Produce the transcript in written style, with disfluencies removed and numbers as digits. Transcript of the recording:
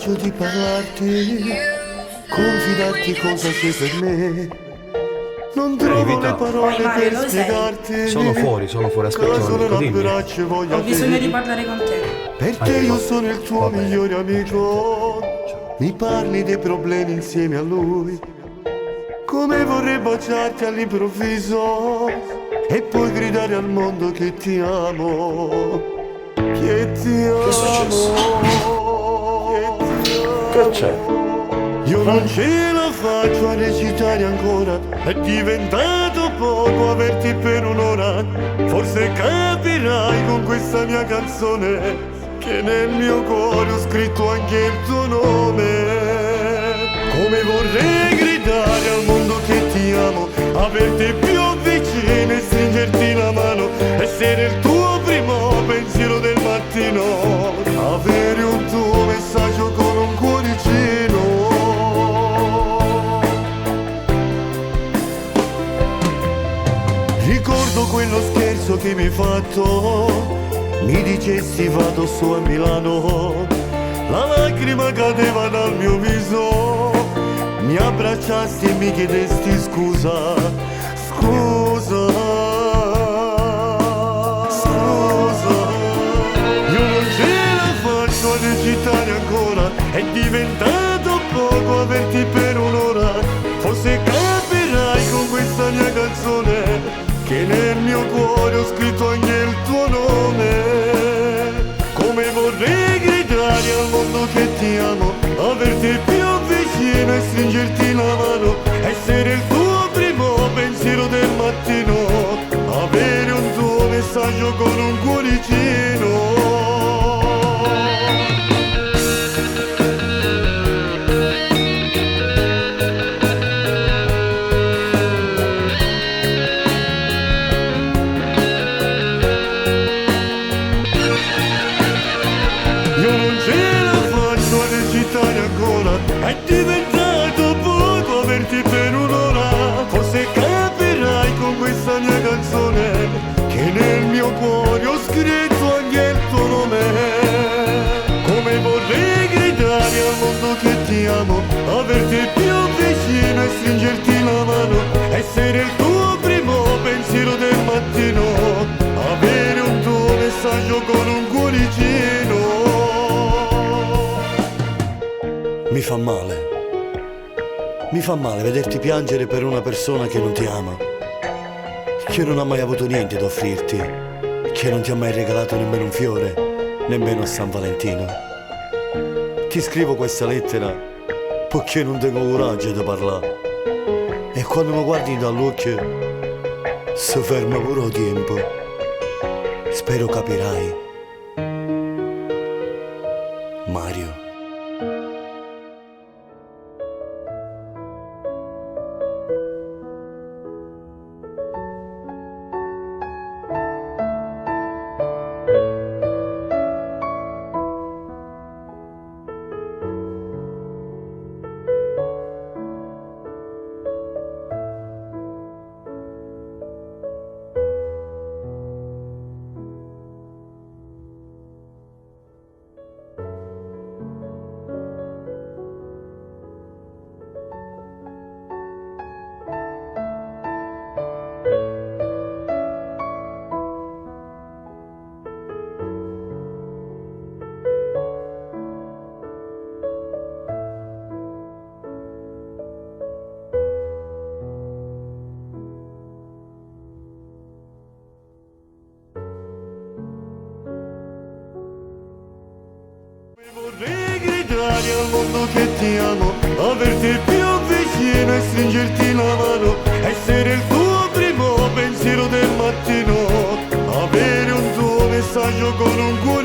coraggio di parlarti, confidarti cosa c'è per me. Non trovo le parole Mario, per dove sei? spiegarti. Sono fuori, aspetta un solo amico, un dimmi. abbraccio voglio Ho bisogno te. di parlare con te. Perché io sono il tuo Va bene. migliore amico. Mi parli dei problemi insieme a lui. Come vorrei baciarti all'improvviso e poi gridare al mondo che ti amo. Che ti amo. Che è successo? Che c'è? Io non ce la faccio a recitare ancora. È diventato poco averti per un'ora. Forse capirai con questa mia canzone che nel mio cuore ho scritto anche il tuo nome. Come vorrei gridare al mondo che ti amo, averti più vicino e stringerti la mano, essere il tuo primo pensiero del mattino, avere un tuo messaggio con un cuoricino. Ricordo quello scherzo che mi hai fatto, mi dicesti vado su a Milano, la lacrima cadeva dal mio viso, mi abbracciasti e mi chiedesti scusa, scusa, scusa. Io non ce la faccio a recitare ancora, è diventato poco averti per un'ora. Forse capirai con questa mia canzone che nel mio cuore ho scritto anche il tuo nome. Come vorrei gridare al mondo che ti amo, averti più vicino e stringerti la mano, essere il tuo primo pensiero del mattino, avere un tuo messaggio con un cuoricino. È diventato poco averti per un'ora. Forse capirai con questa mia canzone che nel mio cuore ho scritto anche il tuo nome. Come vorrei gridare al mondo che ti amo, averti più vicino e stringerti la mano, essere il tuo primo pensiero del mattino, avere un tuo messaggio con un cuoricino. Mi fa male vederti piangere per una persona che non ti ama, che non ha mai avuto niente da offrirti, che non ti ha mai regalato nemmeno un fiore, nemmeno a San Valentino. Ti scrivo questa lettera perché non tengo coraggio di parlare, e quando mi guardi dall'occhio si ferma pure il tempo. Spero capirai, Mario. Vorrei gridare al mondo che ti amo, averti più vicino e stringerti la mano, essere il tuo primo pensiero del mattino, avere un tuo messaggio con un cuore.